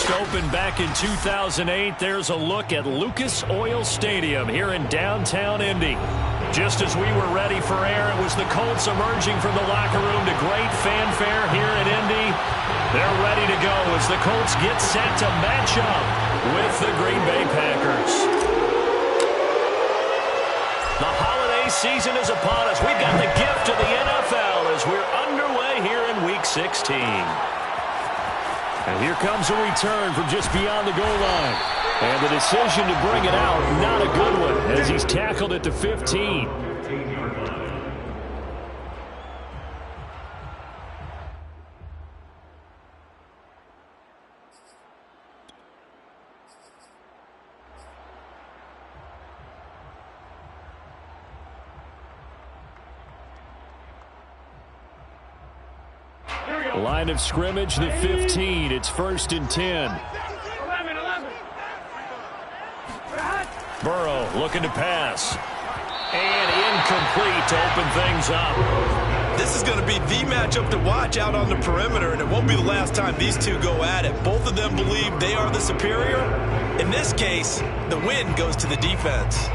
first opened back in 2008. There's a look at Lucas Oil Stadium here in downtown Indy. Just as we were ready for air, it was the Colts emerging from the locker room to great fanfare here in Indy. They're ready to go as the Colts get set to match up with the Green Bay Packers. The holiday season is upon us. We've got the gift of the NFL as we're underway here in Week 16. And here comes a return from just beyond the goal line. And the decision to bring it out, not a good one, as he's tackled at the 15. Line of scrimmage, the 15. It's 1st and 10. Burrow looking to pass. And incomplete to open things up. This is going to be the matchup to watch out on the perimeter, and it won't be the last time these two go at it. Both of them believe they are the superior. In this case, the win goes to the defense.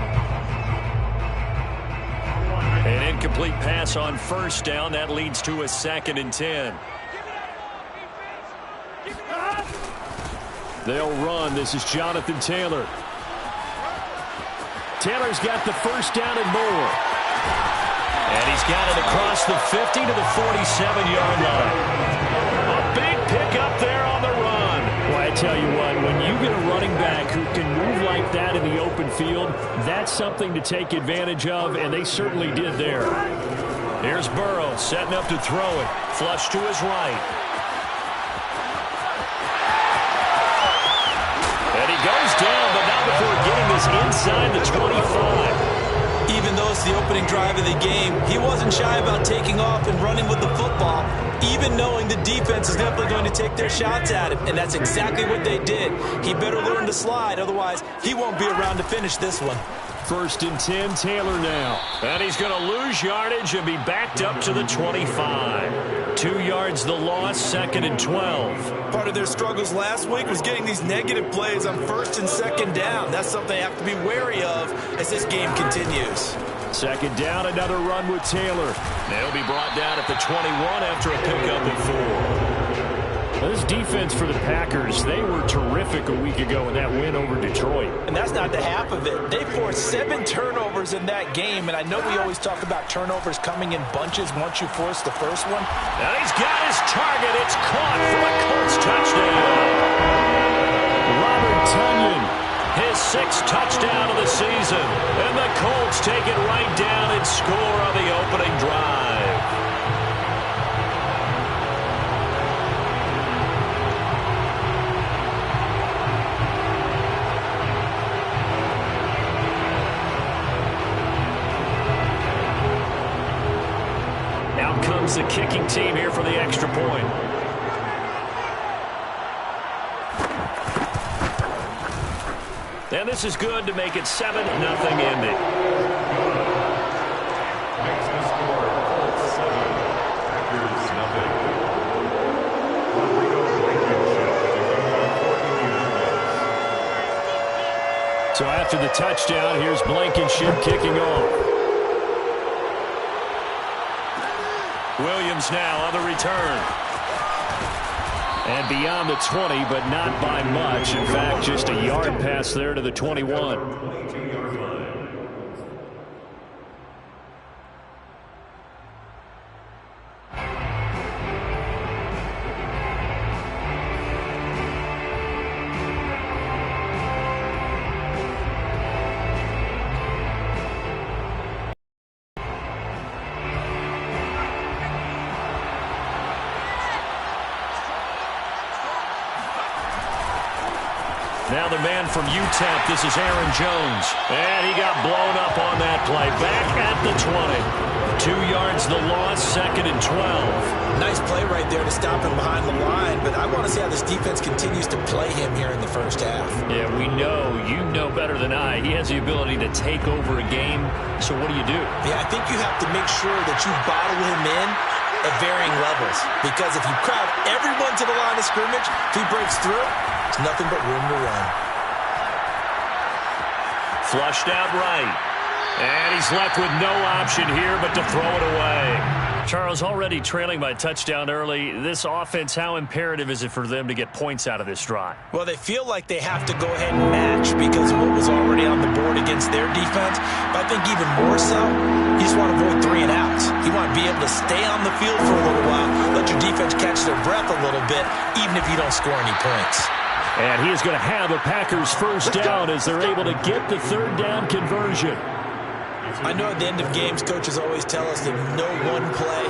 An incomplete pass on 1st down. That leads to a 2nd and 10. They'll run. This is Jonathan Taylor. Taylor's got the 1st down and more. And he's got it across the 50 to the 47-yard line. A big pickup there on the run. Well, I tell you what, when you get a running back who can move like that in the open field, that's something to take advantage of, and they certainly did there. Here's Burrow setting up to throw it. Flush to his right. And he goes down, but not before getting this inside the 25. Even though it's the opening drive of the game, he wasn't shy about taking off and running with the football, even knowing the defense is definitely going to take their shots at him, and that's exactly what they did. He better learn to slide, otherwise he won't be around to finish this one. 1st and 10, Taylor now. And he's going to lose yardage and be backed up to the 25. 2 yards the loss, 2nd and 12. Part of their struggles last week was getting these negative plays on 1st and 2nd down. That's something they have to be wary of as this game continues. 2nd down, another run with Taylor. They'll be brought down at the 21 after a pickup of 4. This defense for the Packers, they were terrific a week ago in that win over Detroit. And that's not the half of it. They forced 7 turnovers in that game, and I know we always talk about turnovers coming in bunches once you force the first one. And he's got his target. It's caught for a Colts touchdown. Robert Tonyan, his 6th touchdown of the season. And the Colts take it right down and score on the opening drive. Comes the kicking team here for the extra point. And this is good to make it 7-0 Indy. So after the touchdown, here's Blankenship kicking off. Williams now on the return. And beyond the 20, but not by much. In fact, just a yard pass there to the 21. Now the man from UTEP, this is Aaron Jones. And he got blown up on that play. Back at the 20. 2 yards the loss, 2nd and 12. Nice play right there to stop him behind the line, but I want to see how this defense continues to play him here in the first half. Yeah, we know, you know better than I, he has the ability to take over a game. So what do? Yeah, I think you have to make sure that you bottle him in at varying levels. Because if you crowd everyone to the line of scrimmage, if he breaks through, there's nothing but room to run. Flushed out right. And he's left with no option here but to throw it away. Charles, already trailing by touchdown early. This offense, how imperative is it for them to get points out of this drive? Well, they feel like they have to go ahead and match because of what was already on the board against their defense. But I think even more so, you just want to avoid 3 and outs. You want to be able to stay on the field for a little while, let your defense catch their breath a little bit, even if you don't score any points. And he is going to have a Packers first down as they're able to get the third down conversion. I know at the end of games, coaches always tell us that no one play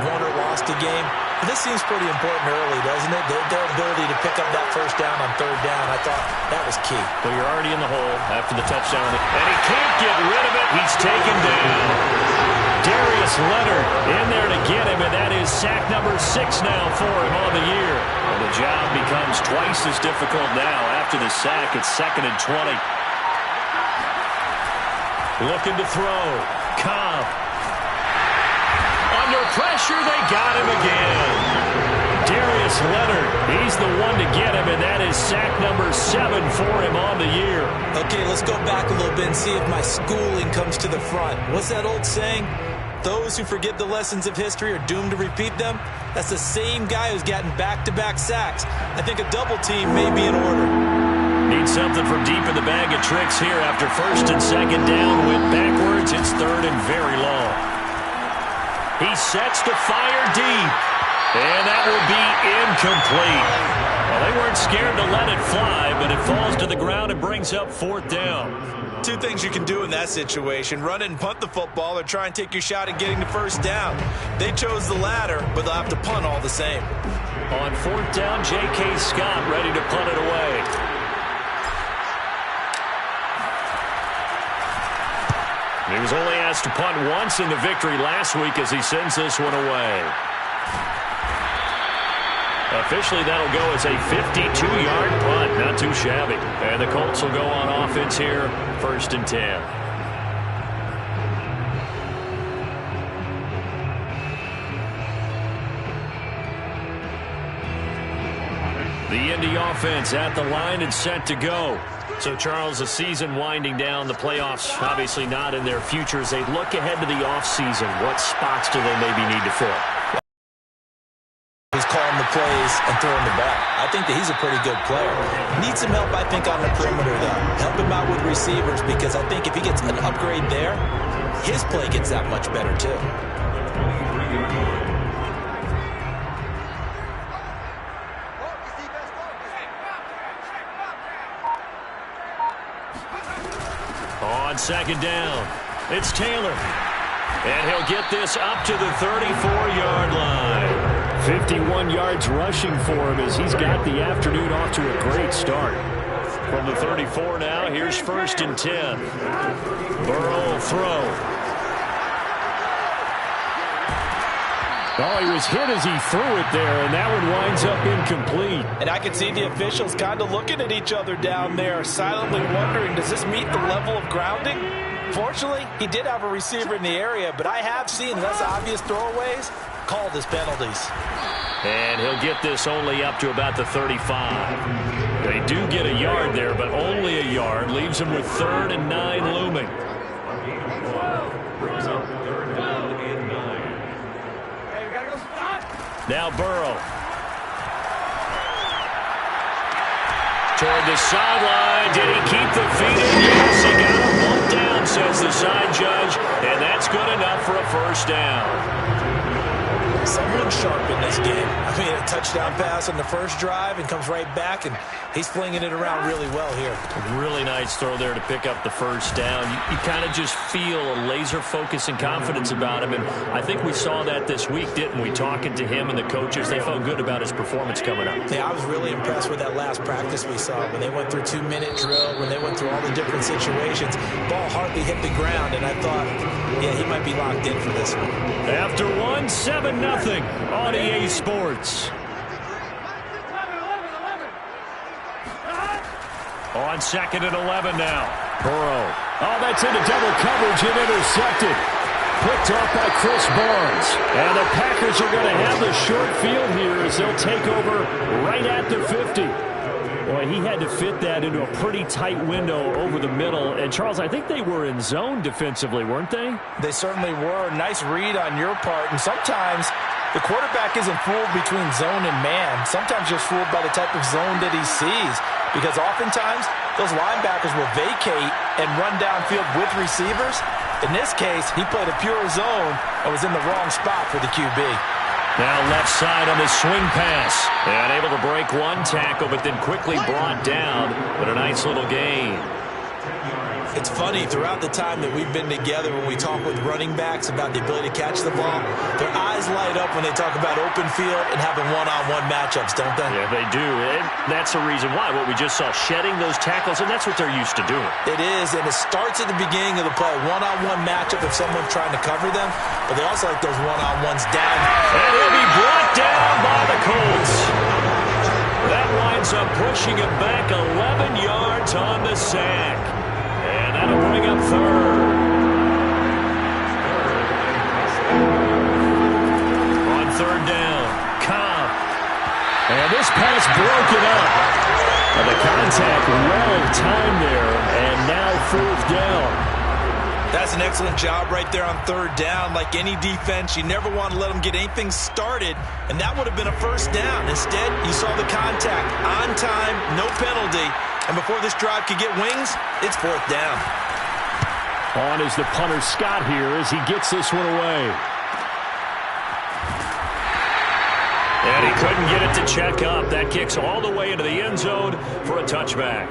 won or lost a game. But this seems pretty important early, doesn't it? Their ability to pick up that first down on third down, I thought that was key. Well, you're already in the hole after the touchdown. And he can't get rid of it. He's taken down. Darius Leonard in there to get him, and that is sack number 6 now for him on the year. And the job becomes twice as difficult now after the sack. It's 2nd and 20. Looking to throw. Cobb. Under pressure, they got him again. Darius Leonard, he's the one to get him, and that is sack number 7 for him on the year. Okay, let's go back a little bit and see if my schooling comes to the front. What's that old saying? Those who forget the lessons of history are doomed to repeat them. That's the same guy who's gotten back-to-back sacks. I think a double team may be in order. Need something from deep in the bag of tricks here after 1st and 2nd down. Went backwards. It's 3rd and very long. He sets to fire deep. And that will be incomplete. Well, they weren't scared to let it fly, but it falls to the ground and brings up 4th down. 2 things you can do in that situation. Run it and punt the football or try and take your shot at getting the first down. They chose the latter, but they'll have to punt all the same. On 4th down, J.K. Scott ready to punt it away. He was only asked to punt once in the victory last week as he sends this one away. Officially, that'll go as a 52-yard punt. Not too shabby. And the Colts will go on offense here, 1st and 10. The Indy offense at the line and set to go. So, Charles, the season winding down, the playoffs obviously not in their future. As they look ahead to the offseason, what spots do they maybe need to fill? He's calling the plays and throwing the ball. I think that he's a pretty good player. Needs some help, I think, on the perimeter, though. Help him out with receivers because I think if he gets an upgrade there, his play gets that much better, too. On 2nd down, it's Taylor. And he'll get this up to the 34-yard line. 51 yards rushing for him as he's got the afternoon off to a great start. From the 34 now, here's 1st and 10. Burrow will throw. Oh, he was hit as he threw it there, and that one winds up incomplete. And I can see the officials kind of looking at each other down there, silently wondering, does this meet the level of grounding? Fortunately, he did have a receiver in the area, but I have seen less obvious throwaways called as penalties. And he'll get this only up to about the 35. They do get a yard there, but only a yard. Leaves him with 3rd and 9 looming. Now Burrow. Toward the sideline. Did he keep the feet in? Yes, he got him bumped down, says the side judge. And that's good enough for a 1st down. Someone sharp in this game. I mean, a touchdown pass on the first drive and comes right back, and he's flinging it around really well here. A really nice throw there to pick up the 1st down. You kind of just feel a laser focus and confidence about him, and I think we saw that this week, didn't we? Talking to him and the coaches, they felt good about his performance coming up. Yeah, I was really impressed with that last practice we saw when they went through 2-minute drill, when they went through all the different situations. Ball hardly hit the ground, and I thought, yeah, he might be locked in for this one. After 7-0 on EA Sports. On 2nd and 11 now. Burrow. Oh, that's into double coverage and intercepted. picked off by Chris Barnes. And the Packers are going to have the short field here as they'll take over right at the 50. Boy, he had to fit that into a pretty tight window over the middle. And, Charles, I think they were in zone defensively, weren't they? They certainly were. Nice read on your part. And sometimes the quarterback isn't fooled between zone and man. Sometimes just fooled by the type of zone that he sees. Because oftentimes, those linebackers will vacate and run downfield with receivers. In this case, he played a pure zone and was in the wrong spot for the QB. Now left side on the swing pass. And able to break one tackle, but then quickly brought down. But a nice little gain. It's funny, throughout the time that we've been together, when we talk with running backs about the ability to catch the ball, their eyes light up when they talk about open field and having one-on-one matchups, don't they? Yeah, they do. And that's the reason why. What we just saw, shedding those tackles, and that's what they're used to doing. It is, and it starts at the beginning of the play. One-on-one matchup if someone's trying to cover them, but they also like those one-on-ones down. And he'll be brought down by the Colts. That winds up pushing him back 11 yards on the sack. And that'll bring up third. On third down, Cobb. And this pass broken up. And the contact well timed there, and now fourth down. That's an excellent job right there on third down. Like any defense, you never want to let them get anything started, and that would have been a first down. Instead, you saw the contact on time, no penalty, and before this drive could get wings, it's fourth down. On is the punter Scott here as he gets this one away. And he couldn't get it to check up. That kicks all the way into the end zone for a touchback.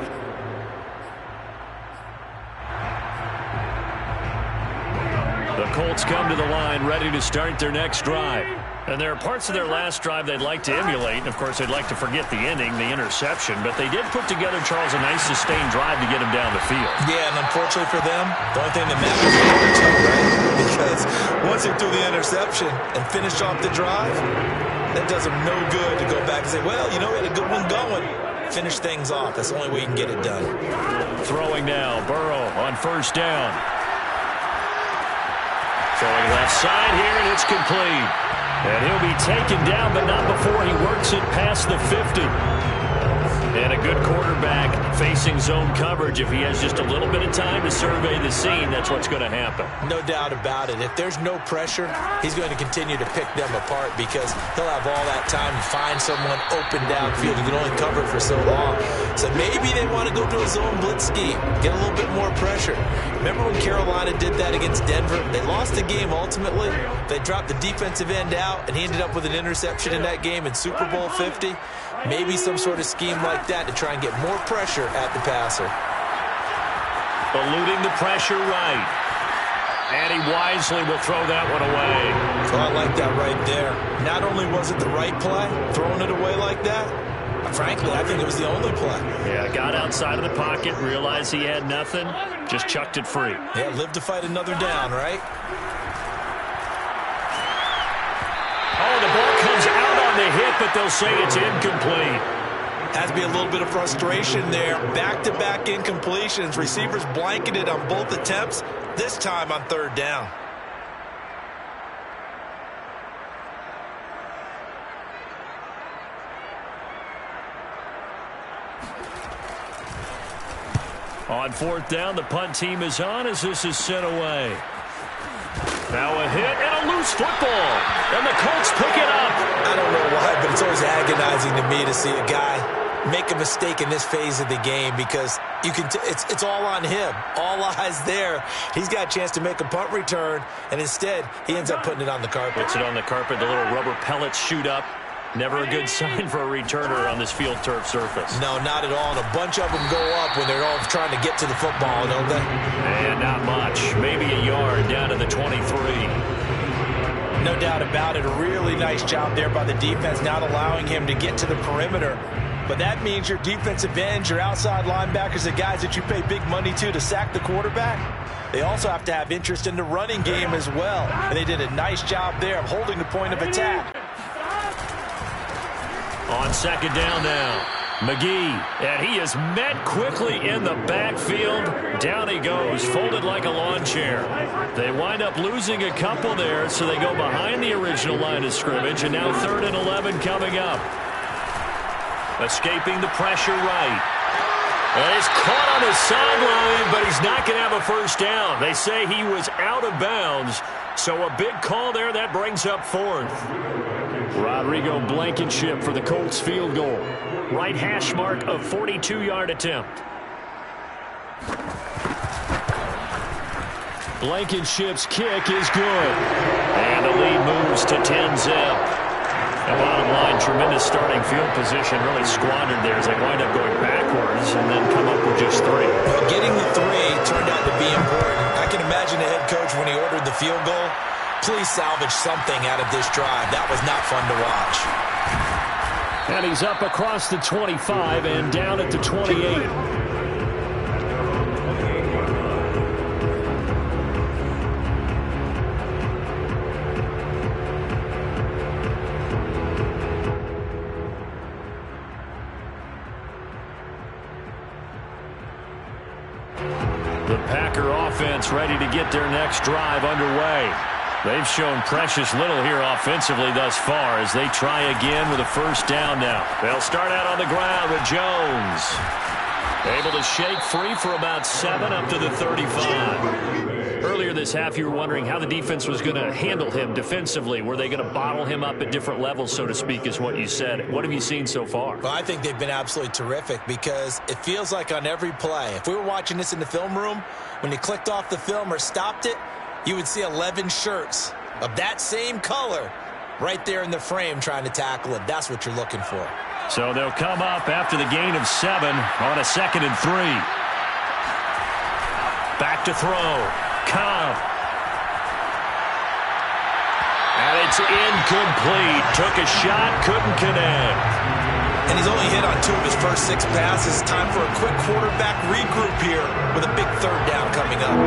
The Colts come to the line ready to start their next drive. And there are parts of their last drive they'd like to emulate. And, of course, they'd like to forget the ending, the interception. But they did put together, Charles, a nice sustained drive to get him down the field. Yeah, and unfortunately for them, the only thing that matters is the result, right? Because once they threw the interception and finished off the drive, that does them no good to go back and say, well, you know, we had a good one going. Finish things off. That's the only way you can get it done. Throwing now, Burrow on first down. Throwing left side here, and it's complete. And he'll be taken down, but not before he works it past the 50. And a good quarterback facing zone coverage. If he has just a little bit of time to survey the scene, that's what's going to happen. No doubt about it. If there's no pressure, he's going to continue to pick them apart because he'll have all that time to find someone open downfield who can only cover for so long. So maybe they want to go to a zone blitz scheme, get a little bit more pressure. Remember when Carolina did that against Denver? They lost the game ultimately. They dropped the defensive end out, and he ended up with an interception in that game in Super Bowl 50. Maybe some sort of scheme like that to try and get more pressure at the passer. Eluding the pressure right. And he wisely will throw that one away. Oh, I like that right there. Not only was it the right play, throwing it away like that, frankly, I think it was the only play. Yeah, got outside of the pocket, realized he had nothing, just chucked it free. Yeah, live to fight another down, right? Oh, the ball comes out on the hit, but they'll say it's incomplete. Has to be a little bit of frustration there. Back-to-back incompletions. Receivers blanketed on both attempts, this time on third down. On fourth down, the punt team is on as this is sent away. Now a hit and a loose football. And the Colts pick it up. I don't know why, but it's always agonizing to me to see a guy make a mistake in this phase of the game because you can it's all on him. All eyes there. He's got a chance to make a punt return, and instead he ends up putting it on the carpet. Puts it on the carpet. The little rubber pellets shoot up. Never a good sign for a returner on this field turf surface. No, not at all. And a bunch of them go up when they're all trying to get to the football, don't they? And not much. Maybe a yard down to the 23. No doubt about it. A really nice job there by the defense, not allowing him to get to the perimeter. But that means your defensive ends, your outside linebackers, the guys that you pay big money to sack the quarterback, they also have to have interest in the running game as well. And they did a nice job there of holding the point of attack. On second down now. McGee, and he is met quickly in the backfield. Down he goes, folded like a lawn chair. They wind up losing a couple there, so they go behind the original line of scrimmage, and now 3rd and 11 coming up. Escaping the pressure right. And he's caught on the sideline, but he's not going to have a first down. They say he was out of bounds, so a big call there. That brings up 4th. Rodrigo Blankenship for the Colts field goal. Right hash mark of 42-yard attempt. Blankenship's kick is good. And the lead moves to 10-zip. The bottom line, tremendous starting field position, really squandered there as they wind up going backwards and then come up with just 3. Well, getting the 3 turned out to be important. I can imagine the head coach when he ordered the field goal. Please salvage something out of this drive. That was not fun to watch. And he's up across the 25 and down at the 28. The Packer offense ready to get their next drive underway. They've shown precious little here offensively thus far as they try again with a first down now. They'll start out on the ground with Jones. Able to shake free for about 7 up to the 35. Earlier this half, you were wondering how the defense was going to handle him defensively. Were they going to bottle him up at different levels, so to speak, is what you said. What have you seen so far? Well, I think they've been absolutely terrific because it feels like on every play, if we were watching this in the film room, when you clicked off the film or stopped it, you would see 11 shirts of that same color right there in the frame trying to tackle it. That's what you're looking for. So they'll come up after the gain of 7 on a 2nd and 3. Back to throw. Cobb. And it's incomplete. Took a shot, couldn't connect. And he's only hit on 2 of his first 6 passes. Time for a quick quarterback regroup here with a big 3rd down coming up.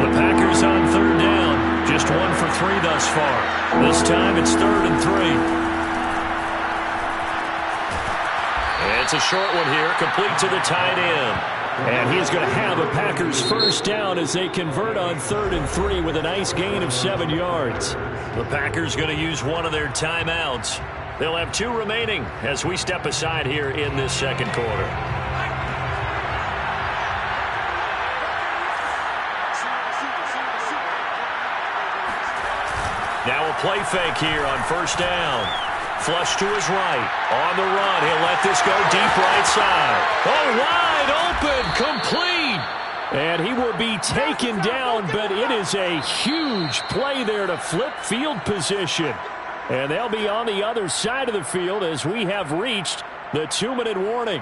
The Packers on 3rd down. Just 1 for 3 thus far. This time it's 3rd and 3. It's a short one here, complete to the tight end. And he's going to have a Packers first down as they convert on 3rd and 3 with a nice gain of 7 yards. The Packers going to use one of their timeouts. They'll have 2 remaining as we step aside here in this second quarter. Now a play fake here on first down. Flush to his right. On the run. He'll let this go deep right side. Oh, wide open. Complete. And he will be taken down, but it is a huge play there to flip field position. And they'll be on the other side of the field as we have reached the 2-minute warning.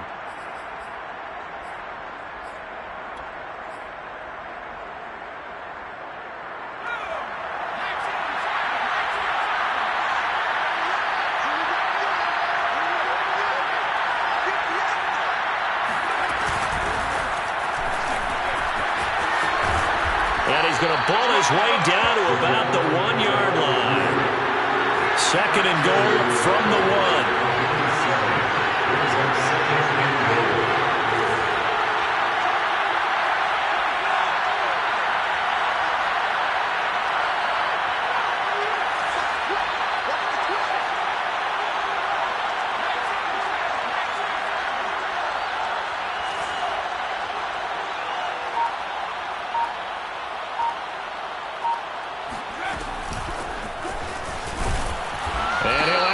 And he's going to ball his way down to about the 1-yard line. 2nd and goal from the 1.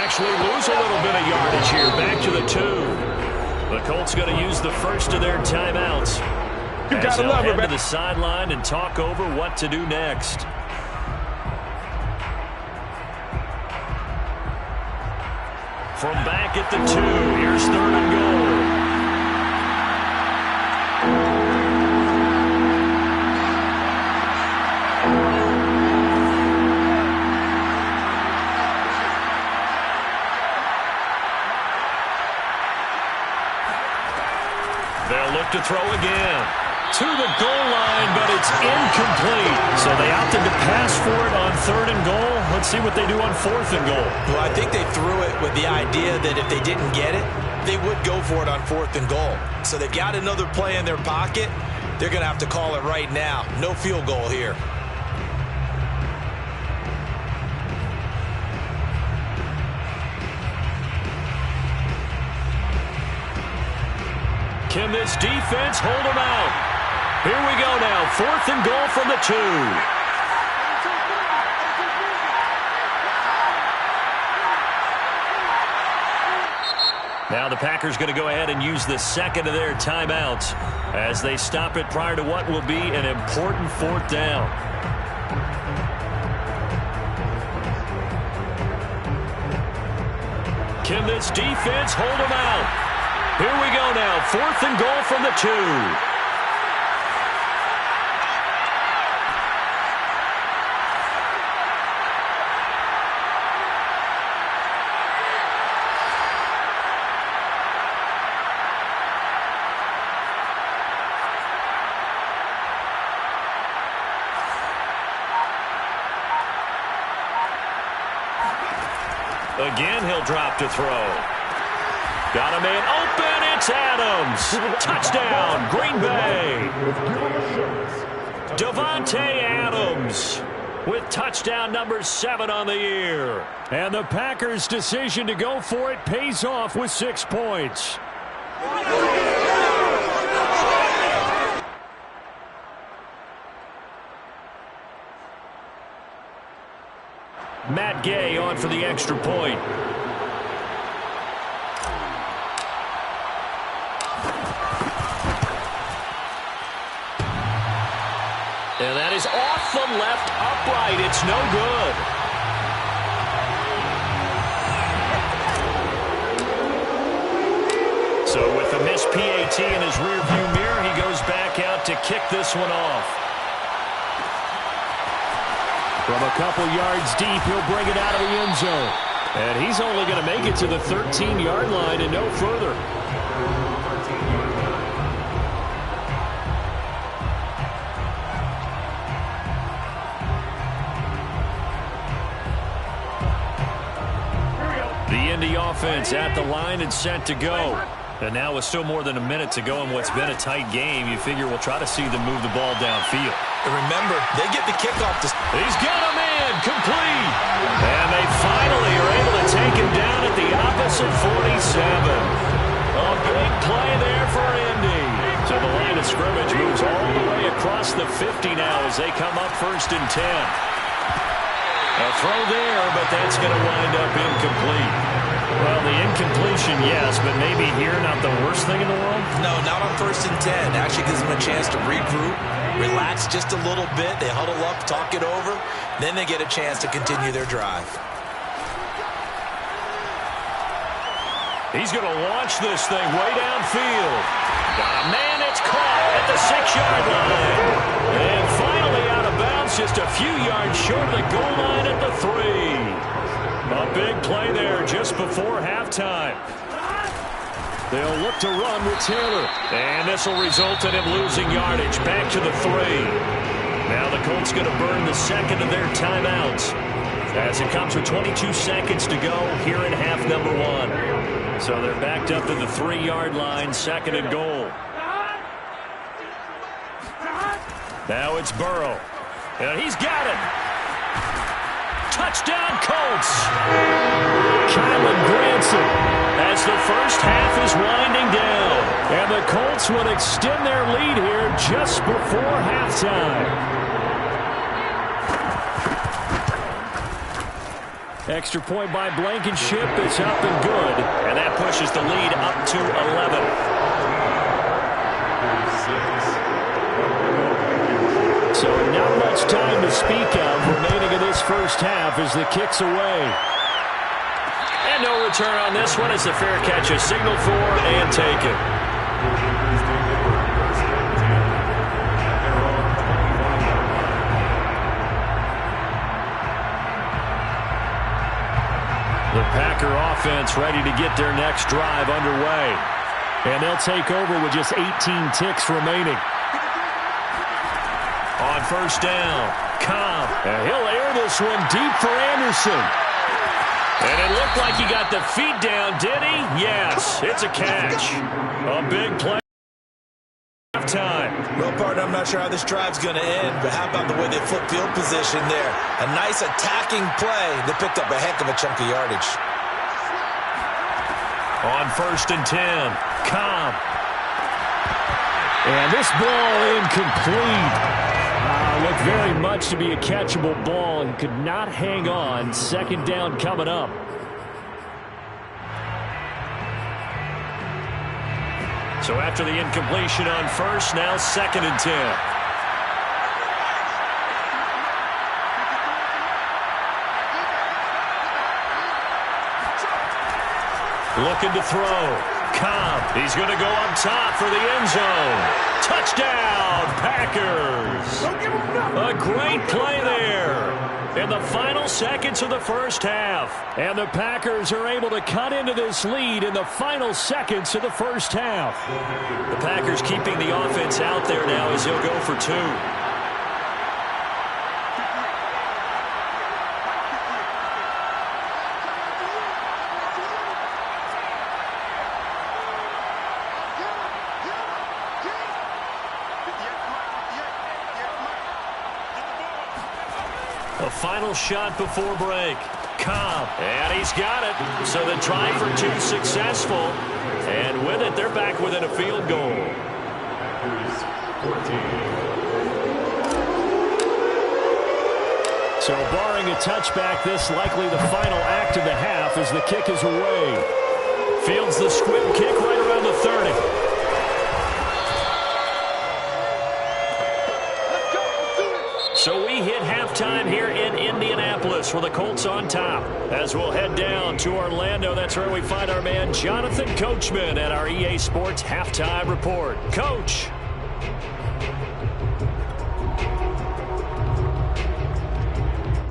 Actually lose a little bit of yardage here. Back to the 2. The Colts going to use the first of their timeouts. You got to love it, to the sideline and talk over what to do next. From back at the 2, here's 3rd and goal. They'll look to throw again. To the goal line, but it's incomplete. So they opted to pass for it on 3rd and goal. Let's see what they do on 4th and goal. Well, I think they threw it with the idea that if they didn't get it, they would go for it on 4th and goal. So they've got another play in their pocket. They're going to have to call it right now. No field goal here. Can this defense hold them out? Here we go now. 4th and goal from the 2. Now the Packers going to go ahead and use the second of their timeouts as they stop it prior to what will be an important 4th down. Can this defense hold them out? Here we go now. 4th and goal from the 2. Again, he'll drop to throw. Got a man open. It's Adams. Touchdown, Green Bay. Davante Adams with touchdown number 7 on the year. And the Packers' decision to go for it pays off with 6 points. Matt Gay on for the extra point. And that is off the left upright. It's no good. So with the missed PAT in his rearview mirror, he goes back out to kick this one off. From a couple yards deep, he'll bring it out of the end zone. And he's only going to make it to the 13-yard line and no further. The Indy offense at the line and set to go. And now with still more than a minute to go in what's been a tight game, you figure we'll try to see them move the ball downfield. And remember, they get the kickoff. He's got a man complete. And they finally are able to take him down at the opposite 47. A big play there for Indy. So the line of scrimmage moves all the way across the 50 now as they come up 1st and 10. A throw there, but that's going to wind up incomplete. Well, the incompletion, yes, but maybe here not the worst thing in the world? No, not on 1st and 10. Actually gives them a chance to regroup, relax just a little bit. They huddle up, talk it over. Then they get a chance to continue their drive. He's going to launch this thing way downfield. Got a man, it's caught at the 6-yard line. And finally out of bounds, just a few yards short of the goal line at the 3. A big play there just before halftime. They'll look to run with Taylor. And this will result in him losing yardage. Back to the 3. Now the Colts going to burn the second of their timeouts as it comes with 22 seconds to go here in half number 1. So they're backed up to the 3-yard line, 2nd and goal. Now it's Burrow. And he's got it. Touchdown Colts. Kylen Granson as the first half is winding down. And the Colts would extend their lead here just before halftime. Extra point by Blankenship. It's up and good. And that pushes the lead up to 11. So not much time to speak of remaining in this first half as the kick's away. And no return on this one as the fair catch is signaled for and taken. The Packer offense ready to get their next drive underway. And they'll take over with just 18 ticks remaining. On 1st down, Cobb. And he'll air this one deep for Anderson. And it looked like he got the feet down, did he? Yes, it's a catch. A big play. Time. Well, partner, I'm not sure how this drive's going to end, but how about the way they flip field position there? A nice attacking play that picked up a heck of a chunk of yardage. On 1st and 10, Cobb. And this ball incomplete. Looked very much to be a catchable ball and could not hang on. 2nd down coming up. So after the incompletion on 1st, now 2nd and 10. Looking to throw. Cobb. He's going to go up top for the end zone. Touchdown, Packers. A great play there in the final seconds of the first half. And the Packers are able to cut into this lead in the final seconds of the first half. The Packers keeping the offense out there now as he'll go for 2. A final shot before break. Cobb. And he's got it. So the try for 2 successful. And with it, they're back within a field goal. So barring a touchback, this likely the final act of the half as the kick is away. Fields the squib kick right around the 30. So we hit halftime here in Indianapolis with the Colts on top. As we'll head down to Orlando, that's where we find our man Jonathan Coachman at our EA Sports Halftime Report. Coach.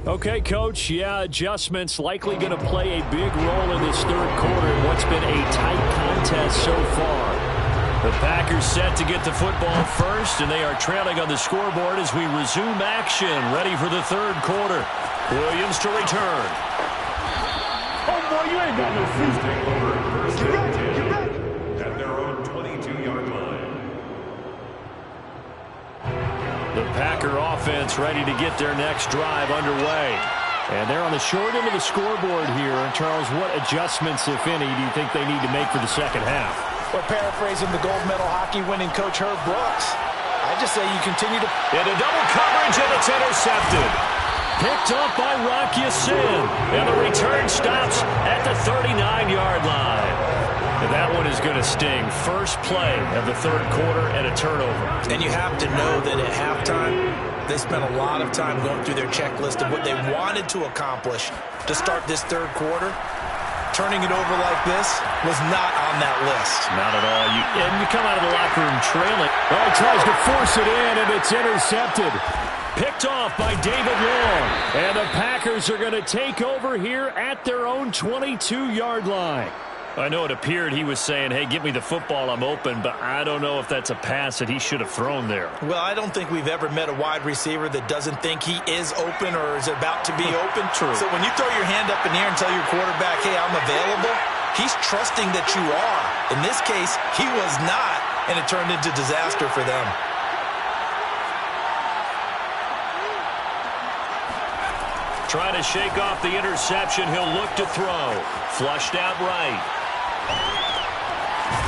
Okay, Coach, adjustments likely going to play a big role in this third quarter in what's been a tight contest so far. The Packers set to get the football first, and they are trailing on the scoreboard as we resume action, ready for the third quarter. Williams to return. Oh, boy, you ain't got no freestyle. First and 10 at their own 22-yard line. The Packer offense ready to get their next drive underway. And they're on the short end of the scoreboard here. And Charles, what adjustments, if any, do you think they need to make for the second half? Well, paraphrasing the gold medal hockey winning coach Herb Brooks, I just say you continue to... Into double coverage, and it's intercepted. Picked up by Rock Ya-Sin. And the return stops at the 39-yard line. And that one is going to sting. First play of the third quarter and a turnover. And you have to know that at halftime, they spent a lot of time going through their checklist of what they wanted to accomplish to start this third quarter. Turning it over like this was not on that list. Not at all. And you come out of the locker room trailing. Oh, he tries to force it in, and it's intercepted. Picked off by David Long. And the Packers are going to take over here at their own 22-yard line. I know it appeared he was saying, hey, give me the football, I'm open, but I don't know if that's a pass that he should have thrown there. Well, I don't think we've ever met a wide receiver that doesn't think he is open or is about to be open. True. So when you throw your hand up in the air and tell your quarterback, hey, I'm available, he's trusting that you are. In this case, he was not, and it turned into disaster for them. Trying to shake off the interception, he'll look to throw. Flushed out right.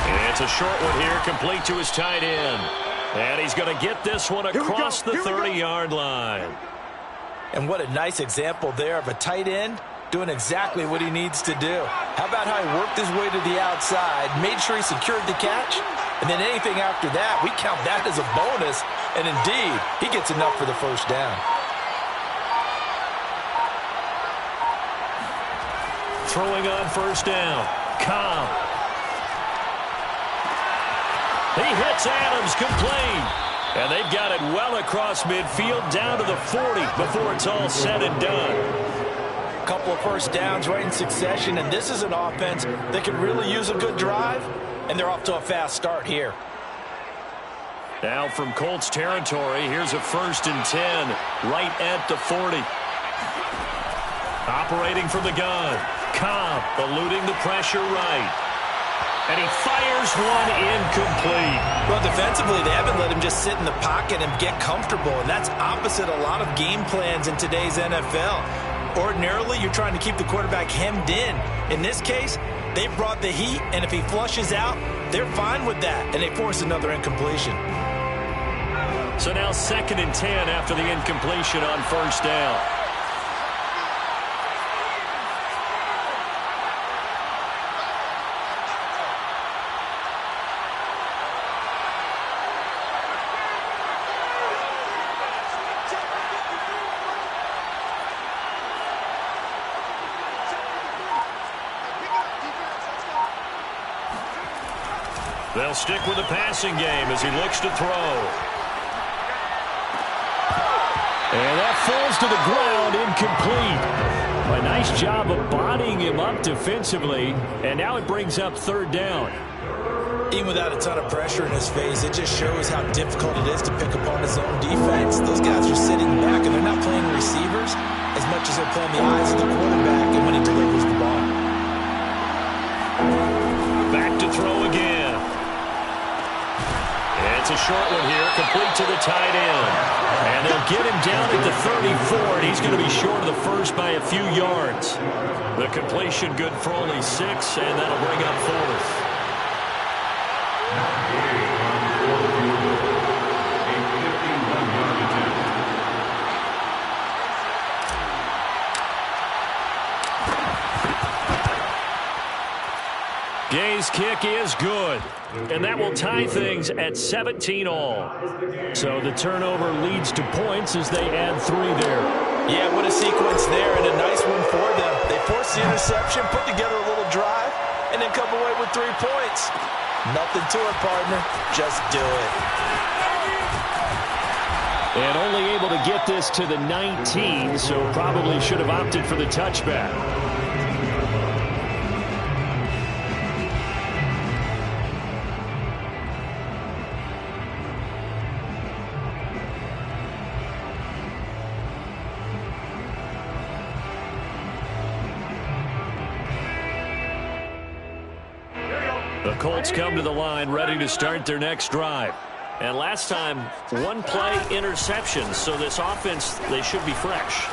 And it's a short one here, complete to his tight end. And he's going to get this one across the 30-yard line. And what a nice example there of a tight end doing exactly what he needs to do. How about how he worked his way to the outside, made sure he secured the catch, and then anything after that, we count that as a bonus. And indeed, he gets enough for the first down. Throwing on first down. Cobb. He hits Adams complete. And they've got it well across midfield down to the 40 before it's all said and done. A couple of first downs right in succession, and this is an offense that could really use a good drive, and they're off to a fast start here. Now from Colts territory, here's a 1st and 10 right at the 40. Operating from the gun. Cobb eluding the pressure right. And he fires one incomplete. Well, defensively, they haven't let him just sit in the pocket and get comfortable, and that's opposite a lot of game plans in today's NFL. Ordinarily, you're trying to keep the quarterback hemmed in. In this case, they brought the heat, and if he flushes out, they're fine with that, and they force another incompletion. So now 2nd and 10 after the incompletion on first down. They'll stick with the passing game as he looks to throw. And that falls to the ground, incomplete. A nice job of bodying him up defensively, and now it brings up 3rd down. Even without a ton of pressure in his face, it just shows how difficult it is to pick apart his own defense. Those guys are sitting back, and they're not playing receivers as much as they're playing the eyes of the quarterback and when he delivers the ball. Back to throw again. It's a short one here, complete to the tight end. And they'll get him down at the 34, and he's going to be short of the first by a few yards. The completion good for only 6, and that'll bring up 4th. Gay's kick is good, and that will tie things at 17 all. So the turnover leads to points as they add 3 there. Yeah, what a sequence there, and a nice one for them. They forced the interception, put together a little drive, and then come away with 3 points. Nothing to it, partner. Just do it. And only able to get this to the 19, so probably should have opted for the touchback. The Colts come to the line ready to start their next drive. And last time, 1-play interception. So this offense, they should be fresh.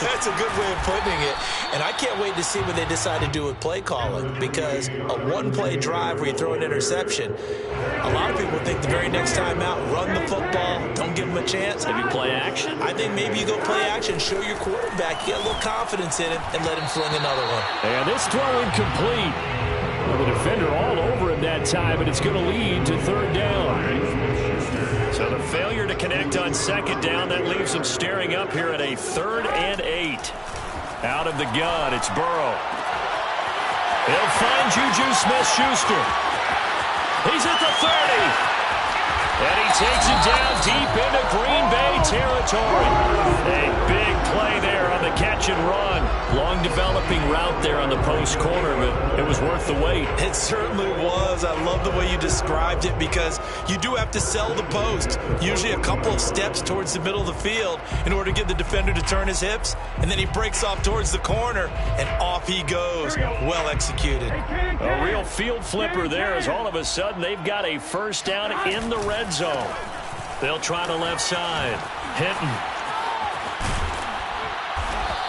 That's a good way of putting it. And I can't wait to see what they decide to do with play calling. Because a 1-play drive where you throw an interception, a lot of people think the very next time out, run the football, don't give them a chance. Maybe play action? I think maybe you go play action, show your quarterback, get a little confidence in him, and let him fling another one. And this throw incomplete. Well, the defender all over him that time, and it's going to lead to 3rd down. So the failure to connect on 2nd down, that leaves him staring up here at a 3rd and 8. Out of the gun, it's Burrow. He'll find Juju Smith-Schuster. He's at the 30. And he takes it down deep into Green Bay territory. A big play there on the catch and run. Long developing route there on the post corner, but it was worth the wait. It certainly was. I love the way you described it because you do have to sell the post. Usually a couple of steps towards the middle of the field in order to get the defender to turn his hips. And then he breaks off towards the corner, and off he goes. Well executed. A real field flipper there as all of a sudden they've got a 1st down in the red zone. They'll try the left side. Hinton.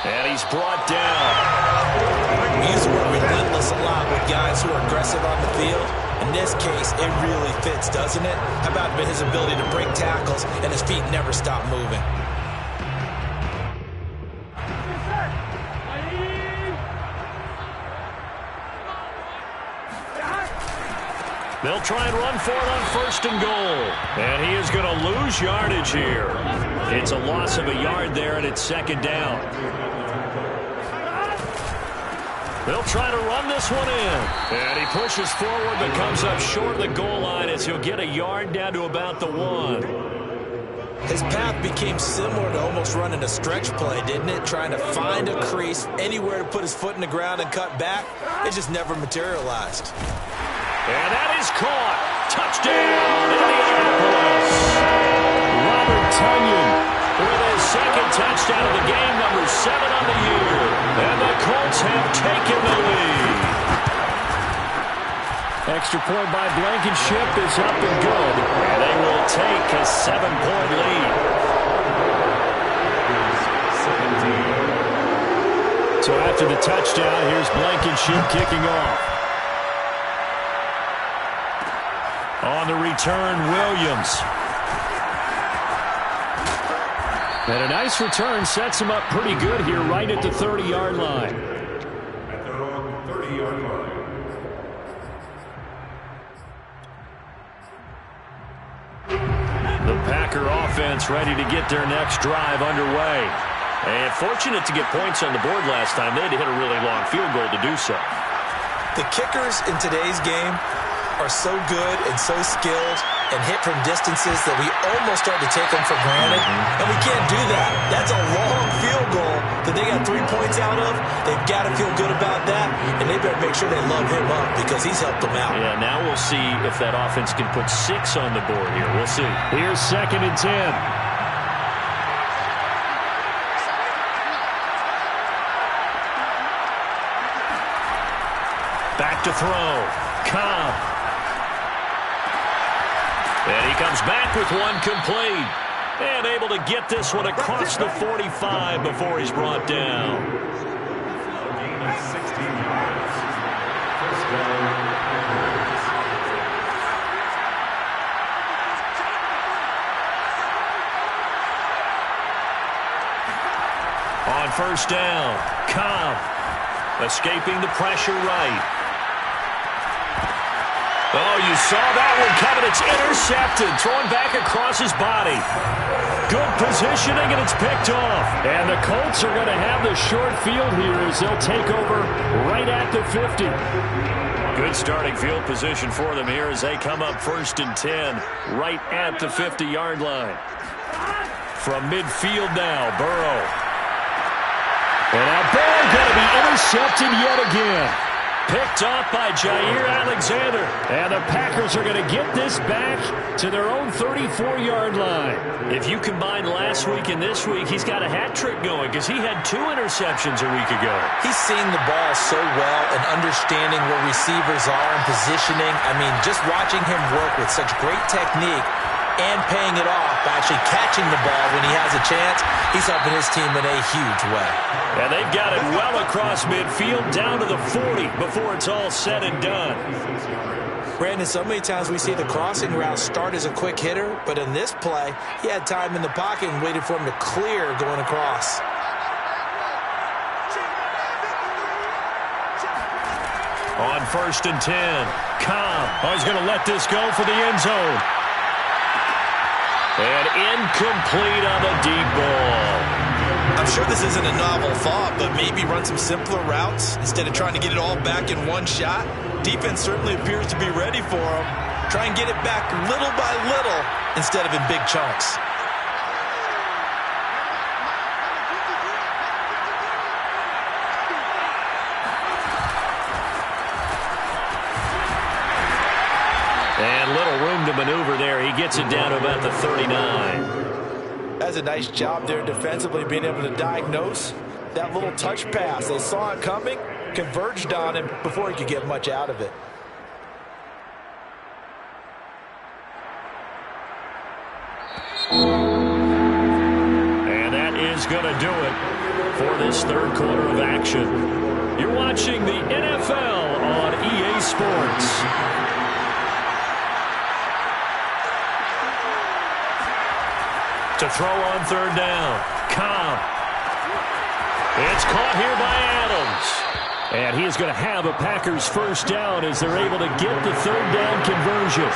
And he's brought down. We use the word relentless a lot with guys who are aggressive on the field. In this case, it really fits, doesn't it? How about his ability to break tackles and his feet never stop moving? They'll try and run for it on 1st and goal. And he is going to lose yardage here. It's a loss of a yard there, and it's 2nd down. They'll try to run this one in. And he pushes forward but comes up short of the goal line as he'll get a yard down to about the 1. His path became similar to almost running a stretch play, didn't it? Trying to find a crease, anywhere to put his foot in the ground and cut back. It just never materialized. And that is caught. Touchdown, Indianapolis. Robert Tonyan with his second touchdown of the game, number 7 on the year. And the Colts have taken the lead. Extra point by Blankenship is up and good. And they will take a 7-point lead. So after the touchdown, here's Blankenship kicking off. On the return, Williams. And a nice return sets him up pretty good here right at the 30-yard line. At their own 30-yard line. The Packer offense ready to get their next drive underway. And fortunate to get points on the board last time. They had to hit a really long field goal to do so. The kickers in today's game are so good and so skilled and hit from distances that we almost start to take them for granted. And we can't do that. That's a long field goal that they got 3 points out of. They've got to feel good about that, and they better make sure they love him up because he's helped them out. Yeah, now we'll see if that offense can put 6 on the board here. We'll see. Here's 2nd and 10. Back to throw. Cobb. And he comes back with one complete. And able to get this one across the 45 before he's brought down. Gain of 16 yards. First down. On first down, Cobb escaping the pressure right. Oh, you saw that one coming. It's intercepted. Thrown back across his body. Good positioning, and it's picked off. And the Colts are going to have the short field here as they'll take over right at the 50. Good starting field position for them here as they come up 1st and 10 right at the 50-yard line. From midfield now, Burrow. And that ball going to be intercepted yet again. Picked off by Jair Alexander. And the Packers are going to get this back to their own 34-yard line. If you combine last week and this week, he's got a hat trick going because he had 2 interceptions a week ago. He's seeing the ball so well and understanding where receivers are and positioning. I mean, just watching him work with such great technique and paying it off by actually catching the ball when he has a chance, he's helping his team in a huge way. And they've got it well across midfield down to the 40 before it's all said and done. Brandon, so many times we see the crossing route start as a quick hitter, but in this play, he had time in the pocket and waited for him to clear going across. On 1st and 10, Cobb. Oh, he's going to let this go for the end zone. And incomplete on the deep ball. I'm sure this isn't a novel thought, but maybe run some simpler routes instead of trying to get it all back in one shot. Defense certainly appears to be ready for him. Try and get it back little by little instead of in big chunks. And little room to maneuver there. He gets it down to about the 39. That's a nice job there defensively, being able to diagnose that little touch pass. They saw it coming, converged on him before he could get much out of it. And that is going to do it for this 3rd quarter of action. You're watching the NFL on EA Sports. To throw on 3rd down, Cobb. It's caught here by Adams. And he is going to have a Packers first down as they're able to get the 3rd down conversion.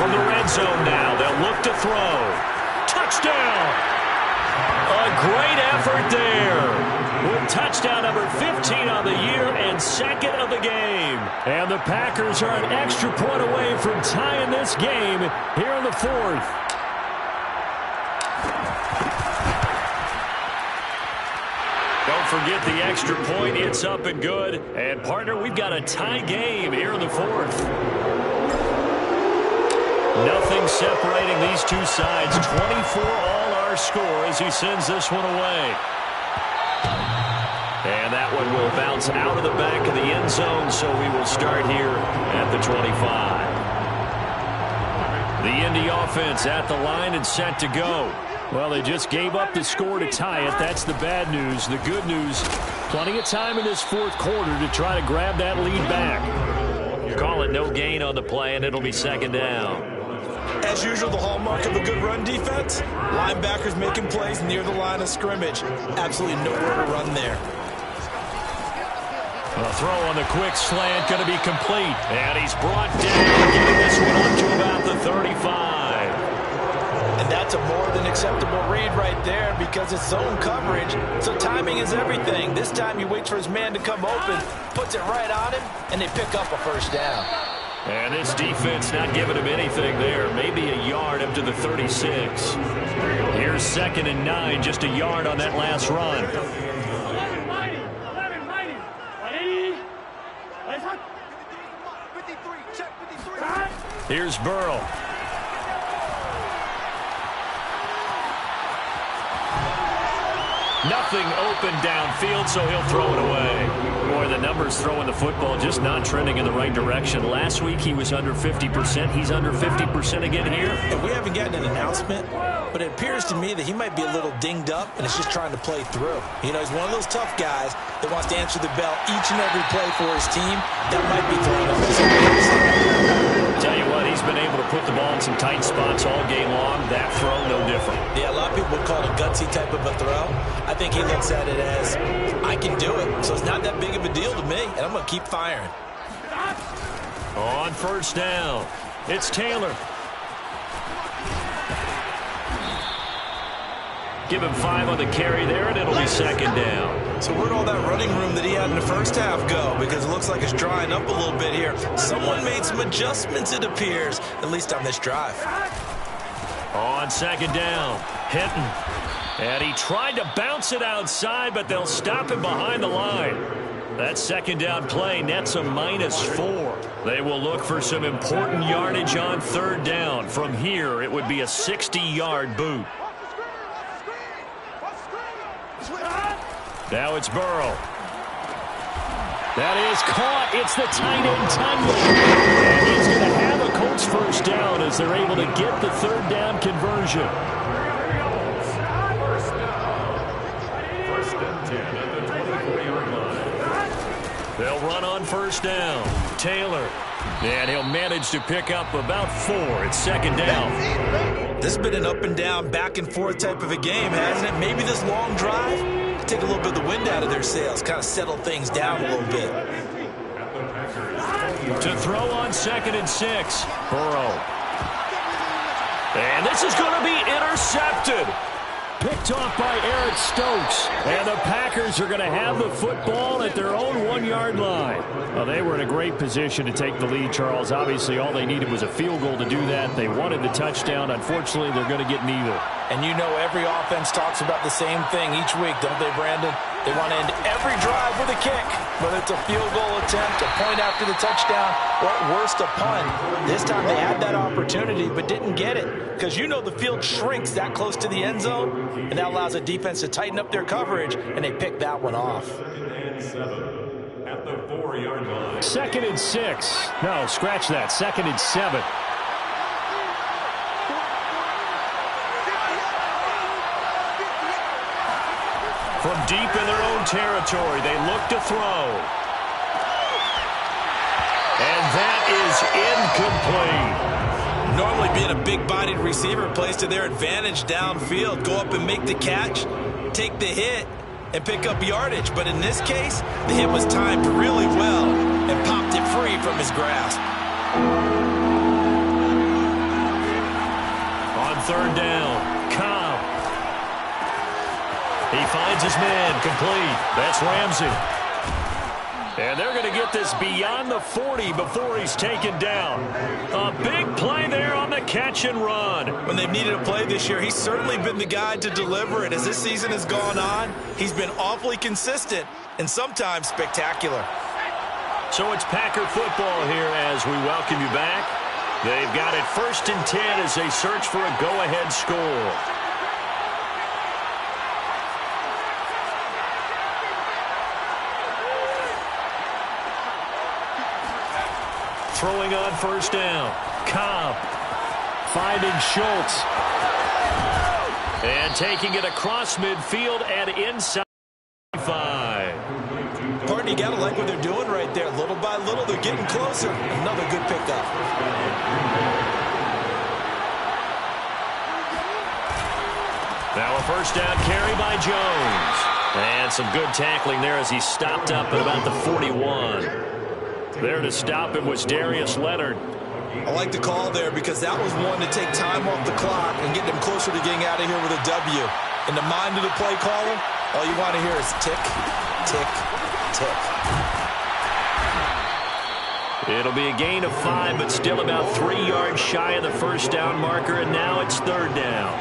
From the red zone now, they'll look to throw. Touchdown! A great effort there. With touchdown number 15 on the year and 2nd of the game. And the Packers are an extra point away from tying this game here in the 4th. Don't forget the extra point. It's up and good. And, partner, we've got a tie game here in the 4th. Nothing separating these two sides. 24 all our score as he sends this one away. And that one will bounce out of the back of the end zone, so we will start here at the 25. The Indy offense at the line and set to go. Well, they just gave up the score to tie it. That's the bad news. The good news, plenty of time in this fourth quarter to try to grab that lead back. Call it no gain on the play, and it'll be second down. As usual, the hallmark of a good run defense, linebackers making plays near the line of scrimmage. Absolutely nowhere to run there. A throw on the quick slant going to be complete. And he's brought down, getting this one up to about the 35. And that's a more than acceptable read right there because it's zone coverage. So timing is everything. This time he waits for his man to come open, puts it right on him, and they pick up a first down. And this defense not giving him anything there. Maybe a yard up to the 36. Here's 2nd and 9, just a yard on that last run. Here's Burrow. Nothing open downfield, so he'll throw it away. Boy, the numbers throwing the football just not trending in the right direction. Last week he was under 50%. He's under 50% again here. And we haven't gotten an announcement, but it appears to me that he might be a little dinged up and is just trying to play through. You know, he's one of those tough guys that wants to answer the bell each and every play for his team. That might be throwing up his Tell you what, he's been able to put the ball in some tight spots all game long. That throw, no different. Yeah, a lot of people would call it a gutsy type of a throw. I think he looks at it as, I can do it. So it's not that big of a deal to me, and I'm going to keep firing. On first down, it's Taylor. Give him 5 on the carry there, and it'll be second down. So where'd all that running room that he had in the first half go? Because it looks like it's drying up a little bit here. Someone made some adjustments, it appears, at least on this drive. On second down, Hinton. And he tried to bounce it outside, but they'll stop him behind the line. That second down play nets a -4. They will look for some important yardage on third down. From here, it would be a 60-yard boot. Now it's Burrow. That is caught. It's the tight end tunnel. And he's going to have a Colts first down as they're able to get the third down conversion. First and 10 at the 24-yard line. They'll run on first down. Taylor. And he'll manage to pick up about 4. It's second down. This has been an up and down, back and forth type of a game, hasn't it? Maybe this long drive take a little bit of the wind out of their sails, kind of settle things down a little bit. To throw on 2nd and 6. Burrow. And this is going to be intercepted. Picked off by Eric Stokes. And the Packers are going to have the football at their own 1-yard line. Well, they were in a great position to take the lead, Charles. Obviously, all they needed was a field goal to do that. They wanted the touchdown. Unfortunately, they're going to get neither. And you know every offense talks about the same thing each week, don't they, Brandon? They want to end every drive with a kick, whether it's a field goal attempt, a point after the touchdown, or at worst, a punt. This time they had that opportunity but didn't get it because you know the field shrinks that close to the end zone, and that allows the defense to tighten up their coverage, and they pick that one off. At the 4-yard line. 2nd and 6. No, scratch that. 2nd and 7. From deep in their own territory, they look to throw. And that is incomplete. Normally being a big-bodied receiver plays to their advantage downfield. Go up and make the catch, take the hit, and pick up yardage. But in this case, the hit was timed really well and popped it free from his grasp. On third down, Cobb. He finds his man, complete. That's Ramsey. And they're going to get this beyond the 40 before he's taken down. A big play there on the catch and run. When they've needed a play this year, he's certainly been the guy to deliver it. As this season has gone on, he's been awfully consistent and sometimes spectacular. So it's Packer football here as we welcome you back. They've got it 1st and 10 as they search for a go-ahead score. Throwing on 1st down. Cobb finding Schultz. And taking it across midfield and inside 5. Partner, you got to like what they're doing right there. Little by little, they're getting closer. Another good pickup. Now a 1st down carry by Jones. And some good tackling there as he stopped up at about the 41. There to stop him was Darius Leonard. I like the call there because that was one to take time off the clock and get them closer to getting out of here with a W. In the mind of the play caller, all you want to hear is tick, tick, tick. It'll be a gain of 5, but still about 3 yards shy of the 1st down marker, and now it's 3rd down.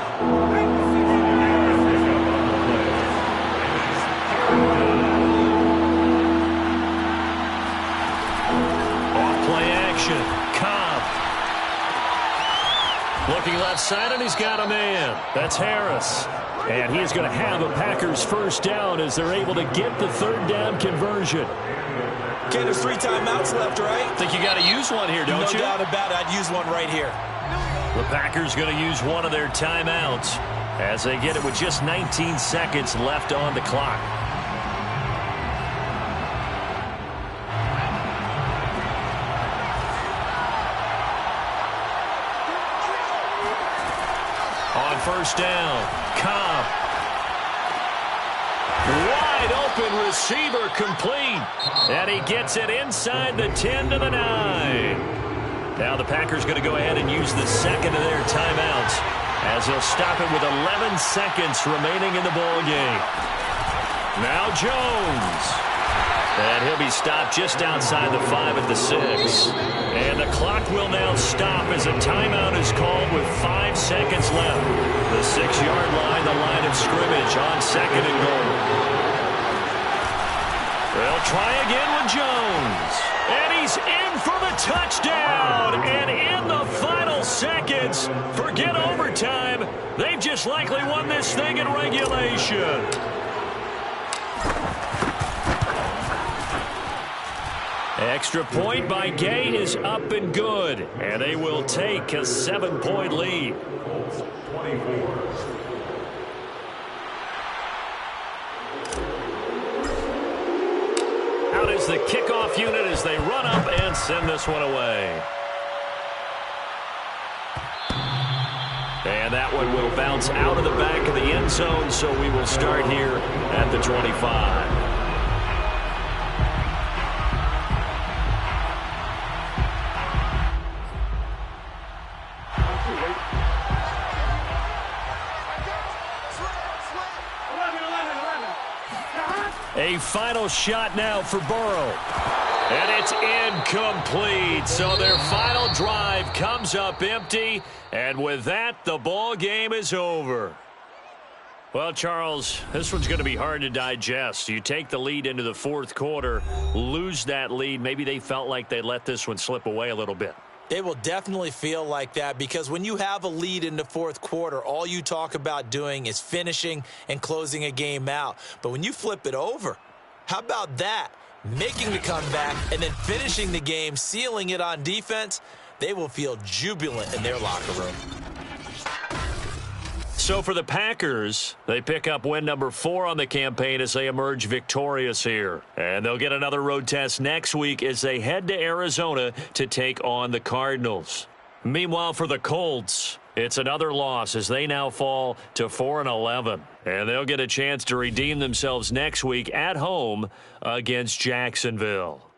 Off-play action. Cobb. Looking left side, and he's got a man. That's Harris. And he's going to have a Packers 1st down as they're able to get the 3rd down conversion. Okay, there's 3 timeouts left, right? Think you got to use one here, don't you? No doubt about it. I'd use one right here. The Packers going to use one of their timeouts as they get it with just 19 seconds left on the clock. On 1st down, Cobb. Wide open receiver complete. And he gets it inside the 10 to the 9. Now the Packers going to go ahead and use the 2nd of their timeouts as they'll stop it with 11 seconds remaining in the ball game. Now Jones. And he'll be stopped just outside the 5 at the 6. And the clock will now stop as a timeout is called with 5 seconds left. The 6-yard line, the line of scrimmage on 2nd and goal. They'll try again with Jones. And he's in for the touchdown. And in the final seconds, forget overtime. They've just likely won this thing in regulation. Extra point by Gay is up and good. And they will take a 7-point lead. 24. Out is the kickoff unit as they run up and send this one away. And that one will bounce out of the back of the end zone, so we will start here at the 25. A final shot now for Burrow. And it's incomplete. So their final drive comes up empty. And with that, the ball game is over. Well, Charles, this one's going to be hard to digest. You take the lead into the 4th quarter, lose that lead. Maybe they felt like they let this one slip away a little bit. They will definitely feel like that because when you have a lead in the 4th quarter, all you talk about doing is finishing and closing a game out. But when you flip it over, how about that? Making the comeback and then finishing the game, sealing it on defense, they will feel jubilant in their locker room. So for the Packers, they pick up win number 4 on the campaign as they emerge victorious here. And they'll get another road test next week as they head to Arizona to take on the Cardinals. Meanwhile, for the Colts, it's another loss as they now fall to 4-11. And they'll get a chance to redeem themselves next week at home against Jacksonville.